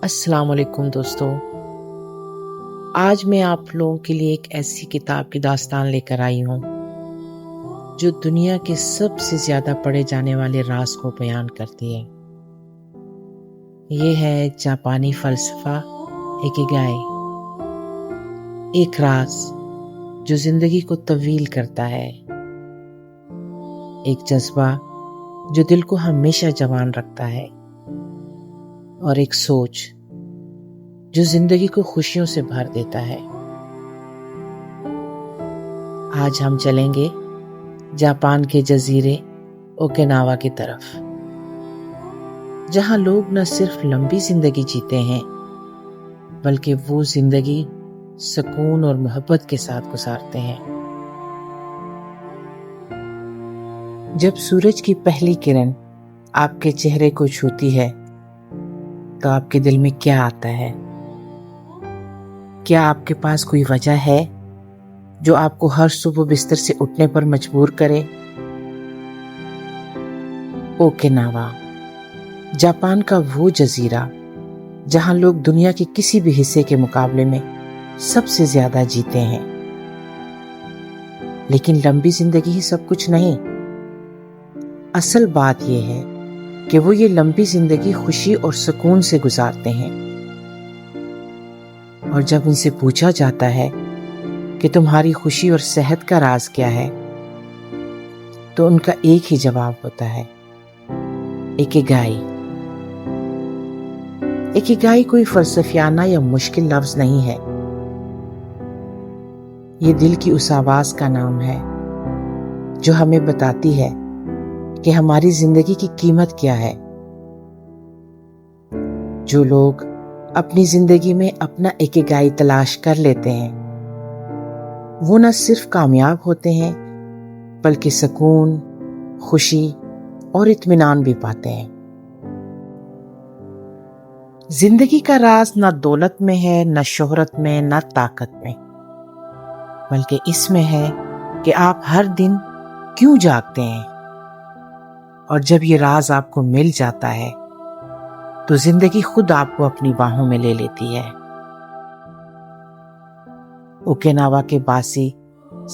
السلام علیکم دوستو، آج میں آپ لوگوں کے لیے ایک ایسی کتاب کی داستان لے کر آئی ہوں جو دنیا کے سب سے زیادہ پڑھے جانے والے راز کو بیان کرتی ہے۔ یہ ہے جاپانی فلسفہ اکیگائی، ایک راز جو زندگی کو طویل کرتا ہے، ایک جذبہ جو دل کو ہمیشہ جوان رکھتا ہے، اور ایک سوچ جو زندگی کو خوشیوں سے بھر دیتا ہے۔ آج ہم چلیں گے جاپان کے جزیرے اوکیناوا کی طرف، جہاں لوگ نہ صرف لمبی زندگی جیتے ہیں بلکہ وہ زندگی سکون اور محبت کے ساتھ گزارتے ہیں۔ جب سورج کی پہلی کرن آپ کے چہرے کو چھوتی ہے تو آپ کے دل میں کیا آتا ہے؟ کیا آپ کے پاس کوئی وجہ ہے جو آپ کو ہر صبح بستر سے اٹھنے پر مجبور کرے؟ اوکیناوا، جاپان کا وہ جزیرہ جہاں لوگ دنیا کے کسی بھی حصے کے مقابلے میں سب سے زیادہ جیتے ہیں۔ لیکن لمبی زندگی ہی سب کچھ نہیں۔ اصل بات یہ ہے کہ وہ یہ لمبی زندگی خوشی اور سکون سے گزارتے ہیں، اور جب ان سے پوچھا جاتا ہے کہ تمہاری خوشی اور صحت کا راز کیا ہے تو ان کا ایک ہی جواب ہوتا ہے، اکیگائی۔ اکیگائی کوئی فلسفیانہ یا مشکل لفظ نہیں ہے، یہ دل کی اس آواز کا نام ہے جو ہمیں بتاتی ہے کہ ہماری زندگی کی قیمت کیا ہے۔ جو لوگ اپنی زندگی میں اپنا اکیگائی تلاش کر لیتے ہیں وہ نہ صرف کامیاب ہوتے ہیں بلکہ سکون، خوشی اور اطمینان بھی پاتے ہیں۔ زندگی کا راز نہ دولت میں ہے، نہ شہرت میں، نہ طاقت میں، بلکہ اس میں ہے کہ آپ ہر دن کیوں جاگتے ہیں۔ اور جب یہ راز آپ کو مل جاتا ہے تو زندگی خود آپ کو اپنی باہوں میں لے لیتی ہے۔ اوکیناوا کے باسی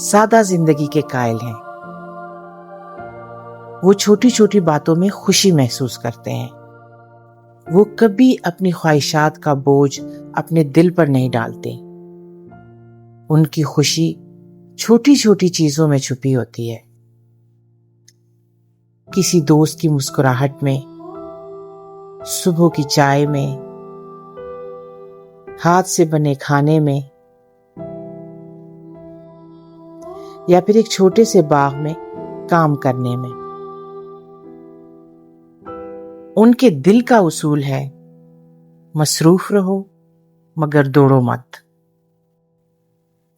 سادہ زندگی کے قائل ہیں۔ وہ چھوٹی چھوٹی باتوں میں خوشی محسوس کرتے ہیں۔ وہ کبھی اپنی خواہشات کا بوجھ اپنے دل پر نہیں ڈالتے۔ ان کی خوشی چھوٹی چھوٹی چیزوں میں چھپی ہوتی ہے، کسی دوست کی مسکراہٹ میں، صبح کی چائے میں، ہاتھ سے بنے کھانے میں، یا پھر ایک چھوٹے سے باغ میں کام کرنے میں۔ ان کے دل کا اصول ہے، مصروف رہو مگر دوڑو مت۔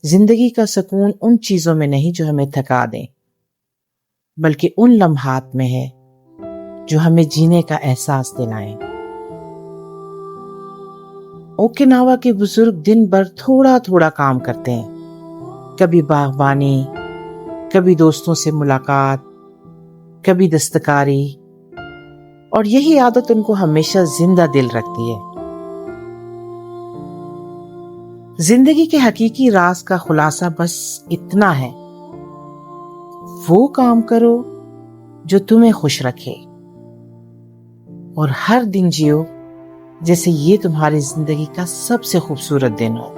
زندگی کا سکون ان چیزوں میں نہیں جو ہمیں تھکا دیں، بلکہ ان لمحات میں ہے جو ہمیں جینے کا احساس دلائیں۔ اوکیناوا کے بزرگ دن بھر تھوڑا تھوڑا کام کرتے ہیں، کبھی باغبانی، کبھی دوستوں سے ملاقات، کبھی دستکاری، اور یہی عادت ان کو ہمیشہ زندہ دل رکھتی ہے۔ زندگی کے حقیقی راز کا خلاصہ بس اتنا ہے، وہ کام کرو جو تمہیں خوش رکھے، اور ہر دن جیو جیسے یہ تمہاری زندگی کا سب سے خوبصورت دن ہو۔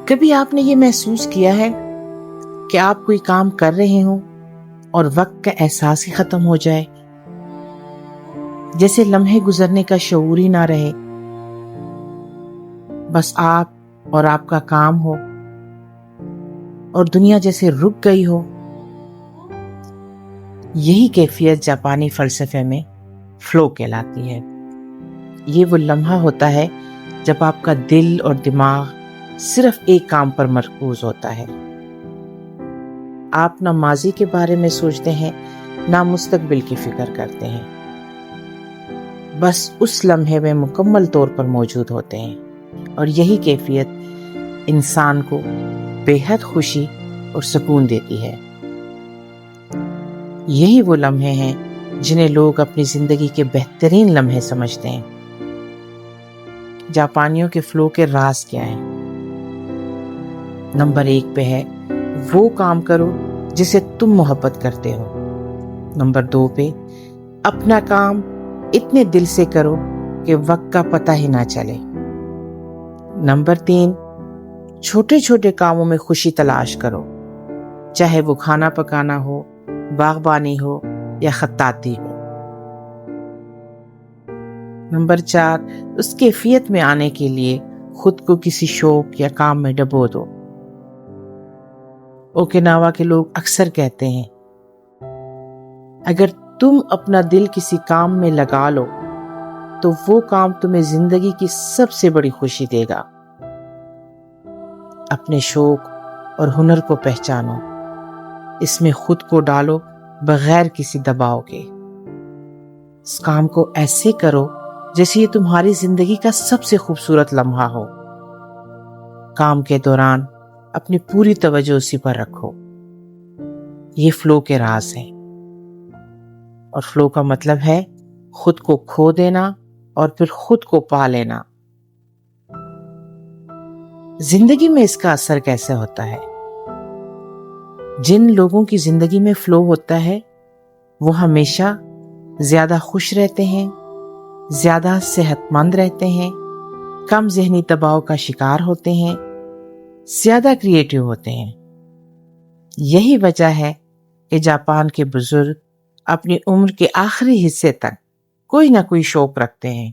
کبھی آپ نے یہ محسوس کیا ہے کہ آپ کوئی کام کر رہے ہوں اور وقت کا احساس ہی ختم ہو جائے، جیسے لمحے گزرنے کا شعور ہی نہ رہے، بس آپ اور آپ کا کام ہو اور دنیا جیسے رک گئی ہو؟ یہی کیفیت جاپانی فلسفے میں فلو کہلاتی ہے۔ یہ وہ لمحہ ہوتا ہے جب آپ کا دل اور دماغ صرف ایک کام پر مرکوز ہوتا ہے۔ آپ نہ ماضی کے بارے میں سوچتے ہیں، نہ مستقبل کی فکر کرتے ہیں، بس اس لمحے میں مکمل طور پر موجود ہوتے ہیں، اور یہی کیفیت انسان کو بے حد خوشی اور سکون دیتی ہے۔ یہی وہ لمحے ہیں جنہیں لوگ اپنی زندگی کے بہترین لمحے سمجھتے ہیں۔ جاپانیوں کے فلو کے راز کیا ہے؟ نمبر 1 پہ ہے وہ کام کرو جسے تم محبت کرتے ہو۔ نمبر 2 پہ اپنا کام اتنے دل سے کرو کہ وقت کا پتہ ہی نہ چلے۔ نمبر 3 چھوٹے چھوٹے کاموں میں خوشی تلاش کرو، چاہے وہ کھانا پکانا ہو، باغبانی ہو یا خطاطی ہو۔ نمبر 4 اس کیفیت میں آنے کے لیے خود کو کسی شوق یا کام میں ڈبو دو۔ اوکیناوا کے لوگ اکثر کہتے ہیں اگر تم اپنا دل کسی کام میں لگا لو تو وہ کام تمہیں زندگی کی سب سے بڑی خوشی دے گا۔ اپنے شوق اور ہنر کو پہچانو، اس میں خود کو ڈالو بغیر کسی دباؤ کے۔ اس کام کو ایسے کرو جیسے یہ تمہاری زندگی کا سب سے خوبصورت لمحہ ہو۔ کام کے دوران اپنی پوری توجہ اسی پر رکھو۔ یہ فلو کے راز ہیں، اور فلو کا مطلب ہے خود کو کھو دینا اور پھر خود کو پا لینا۔ زندگی میں اس کا اثر کیسے ہوتا ہے؟ جن لوگوں کی زندگی میں فلو ہوتا ہے وہ ہمیشہ زیادہ خوش رہتے ہیں، زیادہ صحت مند رہتے ہیں، کم ذہنی دباؤ کا شکار ہوتے ہیں، زیادہ کریٹیو ہوتے ہیں۔ یہی وجہ ہے کہ جاپان کے بزرگ اپنی عمر کے آخری حصے تک کوئی نہ کوئی شوق رکھتے ہیں۔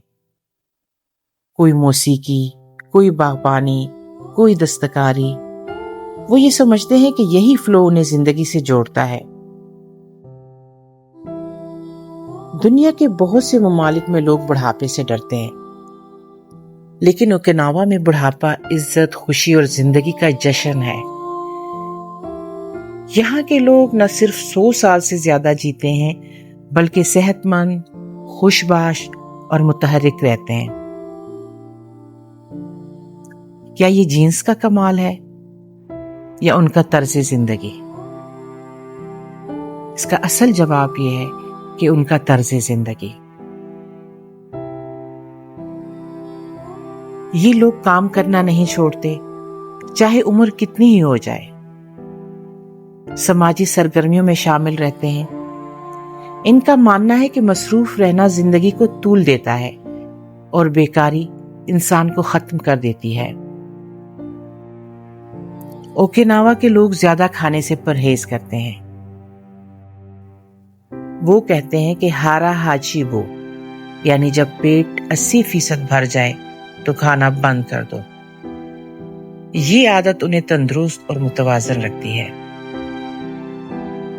کوئی موسیقی، کوئی باغبانی، کوئی دستکاری۔ وہ یہ سمجھتے ہیں کہ یہی فلو انہیں زندگی سے جوڑتا ہے۔ دنیا کے بہت سے ممالک میں لوگ بڑھاپے سے ڈرتے ہیں، لیکن اوکیناوا میں بڑھاپا عزت، خوشی اور زندگی کا جشن ہے۔ یہاں کے لوگ نہ صرف 100 سال سے زیادہ جیتے ہیں بلکہ صحت مند، خوش باش اور متحرک رہتے ہیں۔ کیا یہ جینس کا کمال ہے یا ان کا طرز زندگی؟ اس کا اصل جواب یہ ہے کہ ان کا طرز زندگی۔ یہ لوگ کام کرنا نہیں چھوڑتے، چاہے عمر کتنی ہی ہو جائے۔ سماجی سرگرمیوں میں شامل رہتے ہیں۔ ان کا ماننا ہے کہ مصروف رہنا زندگی کو طول دیتا ہے اور بیکاری انسان کو ختم کر دیتی ہے۔ اوکیناوا کے لوگ زیادہ کھانے سے پرہیز کرتے ہیں۔ وہ کہتے ہیں کہ ہارا ہاچی بو، یعنی جب پیٹ 80% بھر جائے تو کھانا بند کر دو۔ یہ عادت انہیں تندرست اور متوازن رکھتی ہے۔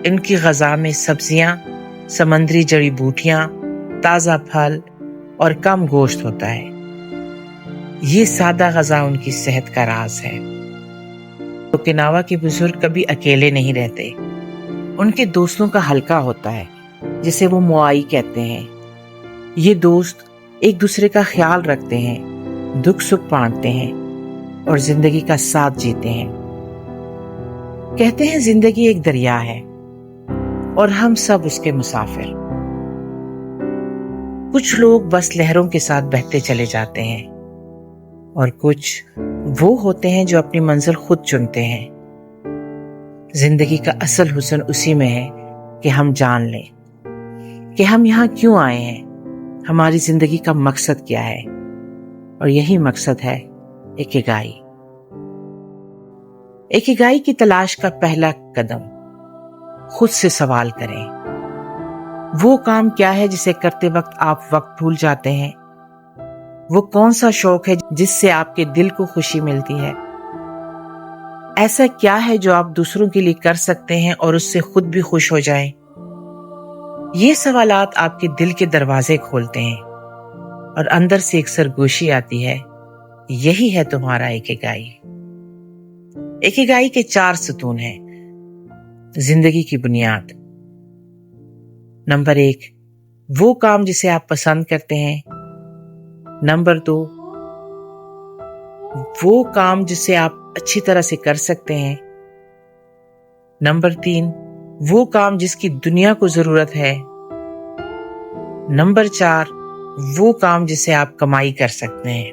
ان کی غذا میں سبزیاں، سمندری جڑی بوٹیاں، تازہ پھل اور کم گوشت ہوتا ہے۔ یہ سادہ غذا ان کی صحت کا راز ہے۔ اوکیناوا کے بزرگ کبھی اکیلے نہیں رہتے۔ ان کے دوستوں کا حلقہ ہوتا ہے جسے وہ موائی کہتے ہیں۔ یہ دوست ایک دوسرے کا خیال رکھتے ہیں، دکھ سکھ بانٹتے ہیں اور زندگی کا ساتھ جیتے ہیں۔ کہتے ہیں زندگی ایک دریا ہے اور ہم سب اس کے مسافر۔ کچھ لوگ بس لہروں کے ساتھ بہتے چلے جاتے ہیں اور کچھ وہ ہوتے ہیں جو اپنی منزل خود چنتے ہیں۔ زندگی کا اصل حسن اسی میں ہے کہ ہم جان لیں کہ ہم یہاں کیوں آئے ہیں، ہماری زندگی کا مقصد کیا ہے، اور یہی مقصد ہے اکیگائی۔ اکیگائی کی تلاش کا پہلا قدم خود سے سوال کریں، وہ کام کیا ہے جسے کرتے وقت آپ وقت بھول جاتے ہیں؟ وہ کون سا شوق ہے جس سے آپ کے دل کو خوشی ملتی ہے؟ ایسا کیا ہے جو آپ دوسروں کے لیے کر سکتے ہیں اور اس سے خود بھی خوش ہو جائیں؟ یہ سوالات آپ کے دل کے دروازے کھولتے ہیں اور اندر سے ایک سرگوشی آتی ہے، یہی ہے تمہارا اکیگائی۔ اکیگائی کے 4 ستون ہیں۔ زندگی کی بنیاد۔ نمبر 1 وہ کام جسے آپ پسند کرتے ہیں۔ نمبر 2 وہ کام جسے آپ اچھی طرح سے کر سکتے ہیں۔ نمبر 3 وہ کام جس کی دنیا کو ضرورت ہے۔ نمبر 4، وہ کام جسے آپ کمائی کر سکتے ہیں۔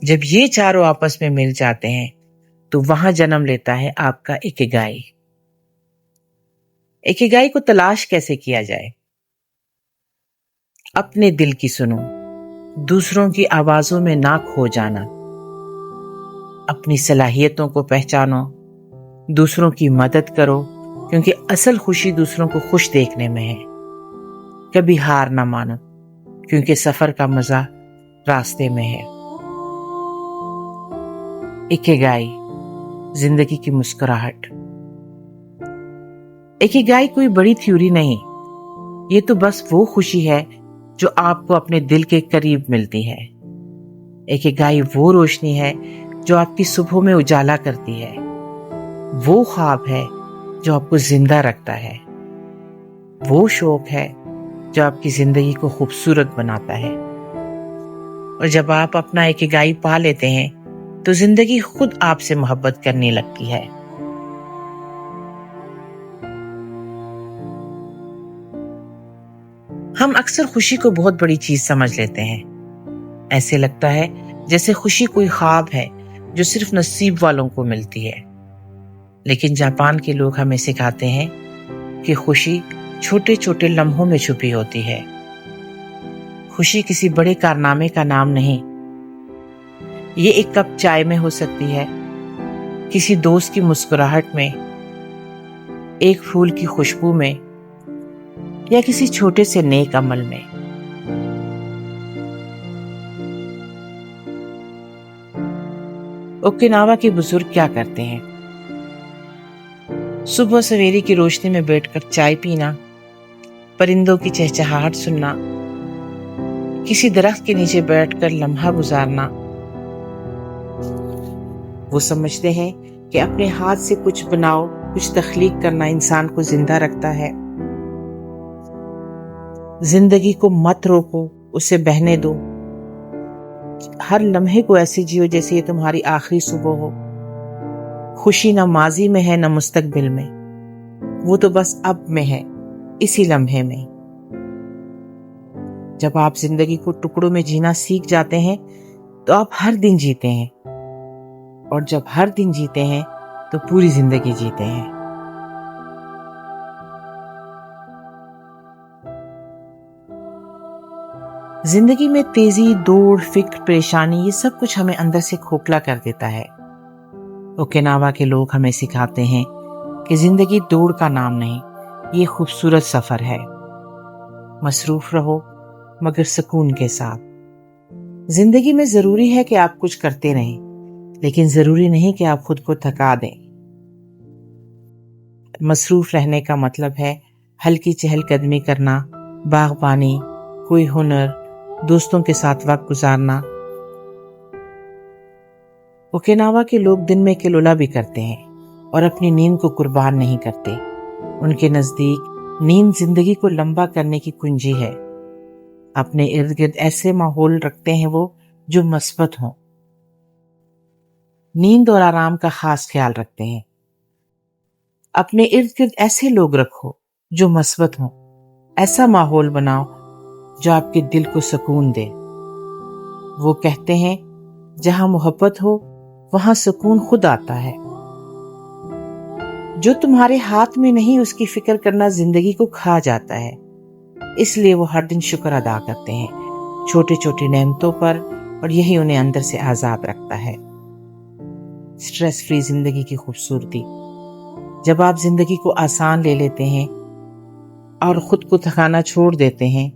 جب یہ چاروں آپس میں مل جاتے ہیں تو وہاں جنم لیتا ہے آپ کا اکیگائی۔ اکیگائی کو تلاش کیسے کیا جائے؟ اپنے دل کی سنو، دوسروں کی آوازوں میں نہ کھو جانا، اپنی صلاحیتوں کو پہچانو، دوسروں کی مدد کرو، کیونکہ اصل خوشی دوسروں کو خوش دیکھنے میں ہے۔ کبھی ہار نہ مانو، کیونکہ سفر کا مزہ راستے میں ہے۔ اکیگائی، زندگی کی مسکراہٹ۔ اکیگائی کوئی بڑی تھیوری نہیں، یہ تو بس وہ خوشی ہے جو آپ کو اپنے دل کے قریب ملتی ہے۔ اکیگائی وہ روشنی ہے جو آپ کی صبحوں میں اجالا کرتی ہے، وہ خواب ہے جو آپ کو زندہ رکھتا ہے، وہ شوق ہے جو آپ کی زندگی کو خوبصورت بناتا ہے۔ اور جب آپ اپنا اکیگائی پا لیتے ہیں تو زندگی خود آپ سے محبت کرنے لگتی ہے۔ ہم اکثر خوشی کو بہت بڑی چیز سمجھ لیتے ہیں۔ ایسے لگتا ہے جیسے خوشی کوئی خواب ہے جو صرف نصیب والوں کو ملتی ہے۔ لیکن جاپان کے لوگ ہمیں سکھاتے ہیں کہ خوشی چھوٹے چھوٹے لمحوں میں چھپی ہوتی ہے۔ خوشی کسی بڑے کارنامے کا نام نہیں، یہ ایک کپ چائے میں ہو سکتی ہے، کسی دوست کی مسکراہٹ میں، ایک پھول کی خوشبو میں، یا کسی چھوٹے سے نیک عمل میں۔ اوکیناوا کے بزرگ کیا کرتے ہیں؟ صبح سویرے کی روشنی میں بیٹھ کر چائے پینا، پرندوں کی چہچہاہٹ سننا، کسی درخت کے نیچے بیٹھ کر لمحہ گزارنا۔ وہ سمجھتے ہیں کہ اپنے ہاتھ سے کچھ بناؤ، کچھ تخلیق کرنا انسان کو زندہ رکھتا ہے۔ زندگی کو مت روکو، اسے بہنے دو۔ ہر لمحے کو ایسے جیو جیسے یہ تمہاری آخری صبح ہو۔ خوشی نہ ماضی میں ہے نہ مستقبل میں، وہ تو بس اب میں ہے، اسی لمحے میں۔ جب آپ زندگی کو ٹکڑوں میں جینا سیکھ جاتے ہیں تو آپ ہر دن جیتے ہیں، اور جب ہر دن جیتے ہیں تو پوری زندگی جیتے ہیں۔ زندگی میں تیزی، دوڑ، فکر، پریشانی، یہ سب کچھ ہمیں اندر سے کھوکھلا کر دیتا ہے۔ اوکیناوا کے لوگ ہمیں سکھاتے ہیں کہ زندگی دوڑ کا نام نہیں، یہ خوبصورت سفر ہے۔ مصروف رہو مگر سکون کے ساتھ۔ زندگی میں ضروری ہے کہ آپ کچھ کرتے رہیں، لیکن ضروری نہیں کہ آپ خود کو تھکا دیں۔ مصروف رہنے کا مطلب ہے ہلکی چہل قدمی کرنا، باغبانی، کوئی ہنر، دوستوں کے ساتھ وقت گزارنا۔ اوکیناوا کے لوگ دن میں کیلولا بھی کرتے ہیں اور اپنی نیند کو قربان نہیں کرتے۔ ان کے نزدیک نیند زندگی کو لمبا کرنے کی کنجی ہے۔ اپنے ارد گرد ایسے ماحول رکھتے ہیں وہ جو مثبت ہوں۔ نیند اور آرام کا خاص خیال رکھتے ہیں۔ اپنے ارد گرد ایسے لوگ رکھو جو مثبت ہوں، ایسا ماحول بناؤ جو آپ کے دل کو سکون دے۔ وہ کہتے ہیں جہاں محبت ہو وہاں سکون خود آتا ہے۔ جو تمہارے ہاتھ میں نہیں اس کی فکر کرنا زندگی کو کھا جاتا ہے، اس لیے وہ ہر دن شکر ادا کرتے ہیں چھوٹے چھوٹے نعمتوں پر، اور یہی انہیں اندر سے آزاد رکھتا ہے۔ سٹریس فری زندگی کی خوبصورتی۔ جب آپ زندگی کو آسان لے لیتے ہیں اور خود کو تھکانا چھوڑ دیتے ہیں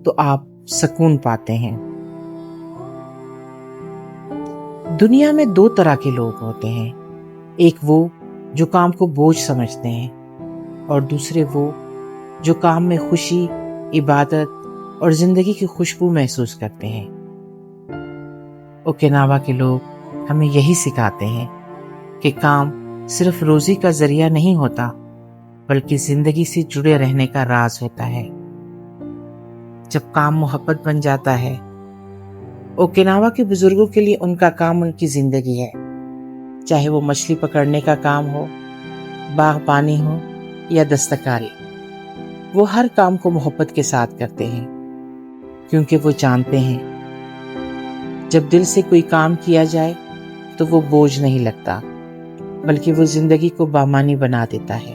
تو آپ سکون پاتے ہیں۔ دنیا میں دو طرح کے لوگ ہوتے ہیں، ایک وہ جو کام کو بوجھ سمجھتے ہیں، اور دوسرے وہ جو کام میں خوشی، عبادت اور زندگی کی خوشبو محسوس کرتے ہیں۔ اوکیناوا کے لوگ ہمیں یہی سکھاتے ہیں کہ کام صرف روزی کا ذریعہ نہیں ہوتا، بلکہ زندگی سے جڑے رہنے کا راز ہوتا ہے۔ جب کام محبت بن جاتا ہے، اوکیناوا کے بزرگوں کے لیے ان کا کام ان کی زندگی ہے، چاہے وہ مچھلی پکڑنے کا کام ہو، باغبانی ہو یا دستکاری، وہ ہر کام کو محبت کے ساتھ کرتے ہیں، کیونکہ وہ جانتے ہیں جب دل سے کوئی کام کیا جائے تو وہ بوجھ نہیں لگتا، بلکہ وہ زندگی کو بامانی بنا دیتا ہے۔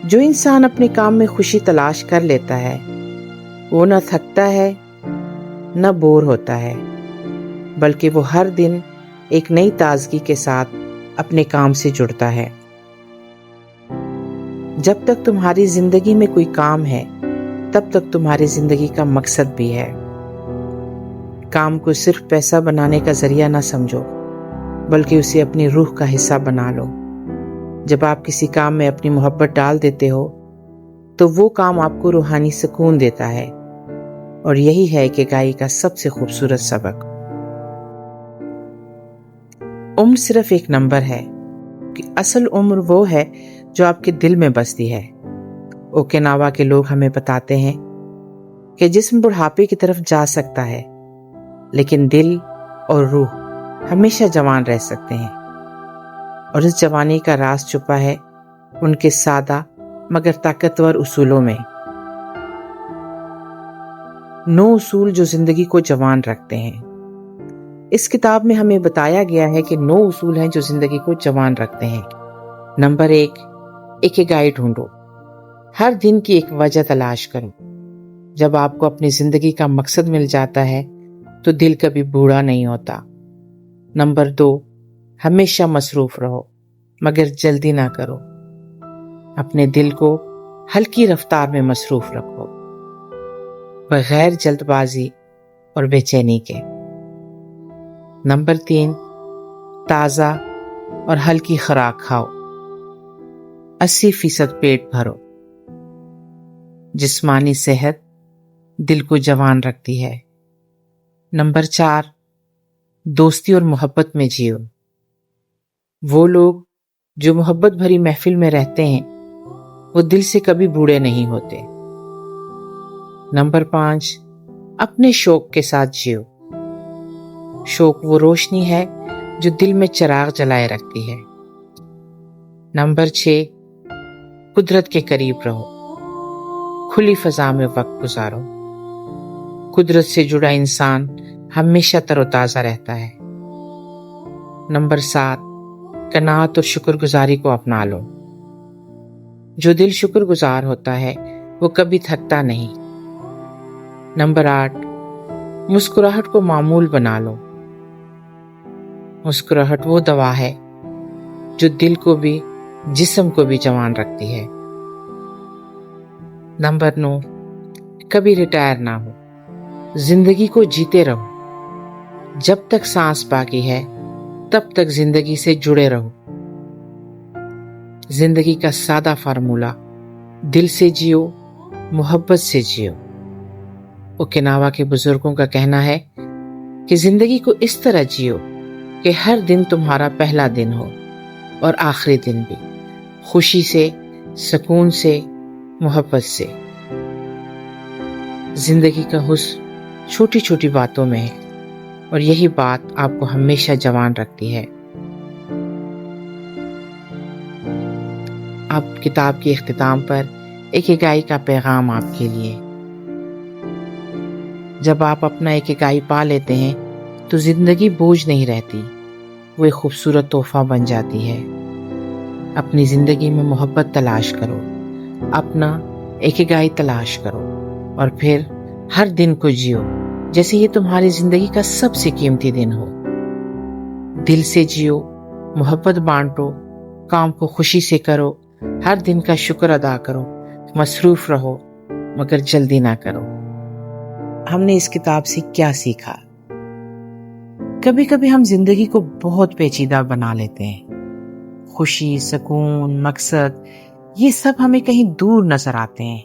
جو انسان اپنے کام میں خوشی تلاش کر لیتا ہے، وہ نہ تھکتا ہے نہ بور ہوتا ہے، بلکہ وہ ہر دن ایک نئی تازگی کے ساتھ اپنے کام سے جڑتا ہے۔ جب تک تمہاری زندگی میں کوئی کام ہے، تب تک تمہاری زندگی کا مقصد بھی ہے۔ کام کو صرف پیسہ بنانے کا ذریعہ نہ سمجھو، بلکہ اسے اپنی روح کا حصہ بنا لو۔ جب آپ کسی کام میں اپنی محبت ڈال دیتے ہو تو وہ کام آپ کو روحانی سکون دیتا ہے، اور یہی ہے اکیگائی کا سب سے خوبصورت سبق۔ عمر صرف ایک نمبر ہے، کہ اصل عمر وہ ہے جو آپ کے دل میں بستی ہے۔ اوکیناوا کے لوگ ہمیں بتاتے ہیں کہ جسم بڑھاپے کی طرف جا سکتا ہے، لیکن دل اور روح ہمیشہ جوان رہ سکتے ہیں، اور اس جوانی کا راز چھپا ہے ان کے سادہ مگر طاقتور اصولوں میں۔ 9 اصول جو زندگی کو جوان رکھتے ہیں۔ اس کتاب میں ہمیں بتایا گیا ہے کہ 9 اصول ہیں جو زندگی کو جوان رکھتے ہیں۔ نمبر 1، اکیگائی ڈھونڈو۔ ہر دن کی ایک وجہ تلاش کرو۔ جب آپ کو اپنی زندگی کا مقصد مل جاتا ہے تو دل کبھی بوڑھا نہیں ہوتا۔ نمبر 2، ہمیشہ مصروف رہو مگر جلدی نہ کرو۔ اپنے دل کو ہلکی رفتار میں مصروف رکھو، بغیر جلد بازی اور بے چینی کے۔ نمبر 3، تازہ اور ہلکی خوراک کھاؤ، 80% پیٹ بھرو۔ جسمانی صحت دل کو جوان رکھتی ہے۔ نمبر 4، دوستی اور محبت میں جیو۔ وہ لوگ جو محبت بھری محفل میں رہتے ہیں وہ دل سے کبھی بوڑھے نہیں ہوتے۔ نمبر 5، اپنے شوق کے ساتھ جیو۔ شوق وہ روشنی ہے جو دل میں چراغ جلائے رکھتی ہے۔ نمبر 6، قدرت کے قریب رہو، کھلی فضا میں وقت گزارو۔ قدرت سے جڑا انسان ہمیشہ تر و تازہ رہتا ہے۔ نمبر 7، قناعت اور شکر گزاری کو اپنا لو۔ جو دل شکر گزار ہوتا ہے وہ کبھی تھکتا نہیں۔ نمبر 8، مسکراہٹ کو معمول بنا لو۔ مسکراہٹ وہ دوا ہے جو دل کو بھی جسم کو بھی جوان رکھتی ہے۔ نمبر 9، کبھی ریٹائر نہ ہو، زندگی کو جیتے رہو۔ جب تک سانس باقی ہے تب تک زندگی سے جڑے رہو۔ زندگی کا سادہ فارمولہ، دل سے جیو، محبت سے جیو۔ اوکیناوا کے بزرگوں کا کہنا ہے کہ زندگی کو اس طرح جیو کہ ہر دن تمہارا پہلا دن ہو اور آخری دن بھی، خوشی سے، سکون سے، محبت سے۔ زندگی کا حسن چھوٹی چھوٹی باتوں میں ہے، اور یہی بات آپ کو ہمیشہ جوان رکھتی ہے۔ اب کتاب کے اختتام پر اکیگائی کا پیغام آپ کے لیے۔ جب آپ اپنا اکیگائی پا لیتے ہیں تو زندگی بوجھ نہیں رہتی، وہ ایک خوبصورت تحفہ بن جاتی ہے۔ اپنی زندگی میں محبت تلاش کرو، اپنا اکیگائی تلاش کرو، اور پھر ہر دن کو جیو جیسے یہ تمہاری زندگی کا سب سے قیمتی دن ہو۔ دل سے جیو، محبت بانٹو، کام کو خوشی سے کرو، ہر دن کا شکر ادا کرو، مصروف رہو مگر جلدی نہ کرو۔ ہم نے اس کتاب سے کیا سیکھا؟ کبھی کبھی ہم زندگی کو بہت پیچیدہ بنا لیتے ہیں۔ خوشی، سکون، مقصد، یہ سب ہمیں کہیں دور نظر آتے ہیں،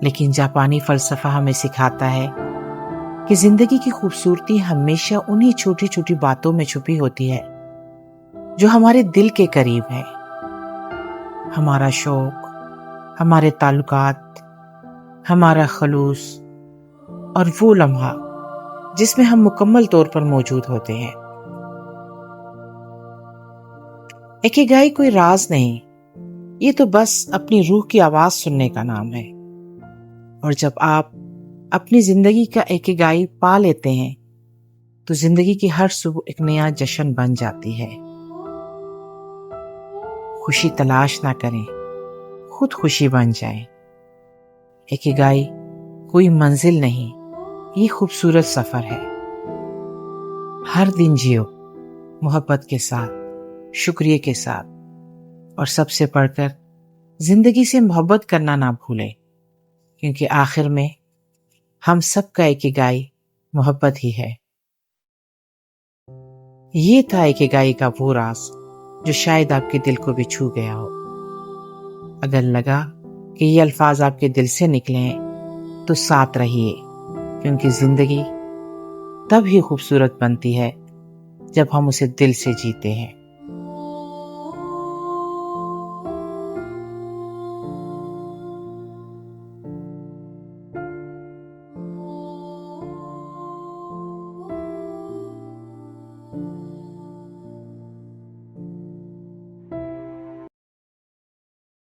لیکن جاپانی فلسفہ ہمیں سکھاتا ہے کہ زندگی کی خوبصورتی ہمیشہ انہی چھوٹی چھوٹی باتوں میں چھپی ہوتی ہے جو ہمارے دل کے قریب ہے۔ ہمارا شوق، ہمارے تعلقات، ہمارا خلوص، اور وہ لمحہ جس میں ہم مکمل طور پر موجود ہوتے ہیں۔ ایکیگائی کوئی راز نہیں، یہ تو بس اپنی روح کی آواز سننے کا نام ہے۔ اور جب آپ اپنی زندگی کا ایکیگائی پا لیتے ہیں تو زندگی کی ہر صبح ایک نیا جشن بن جاتی ہے۔ خوشی تلاش نہ کریں، خود خوشی بن جائیں۔ ایکیگائی کوئی منزل نہیں، یہ خوبصورت سفر ہے۔ ہر دن جیو محبت کے ساتھ، شکریہ کے ساتھ، اور سب سے بڑھ کر زندگی سے محبت کرنا نہ بھولیں، کیونکہ آخر میں ہم سب کا ایکیگائی محبت ہی ہے۔ یہ تھا ایکیگائی کا وہ راز جو شاید آپ کے دل کو بھی چھو گیا ہو۔ اگر لگا کہ یہ الفاظ آپ کے دل سے نکلے ہیں تو ساتھ رہیے، کیونکہ زندگی تب ہی خوبصورت بنتی ہے جب ہم اسے دل سے جیتے ہیں۔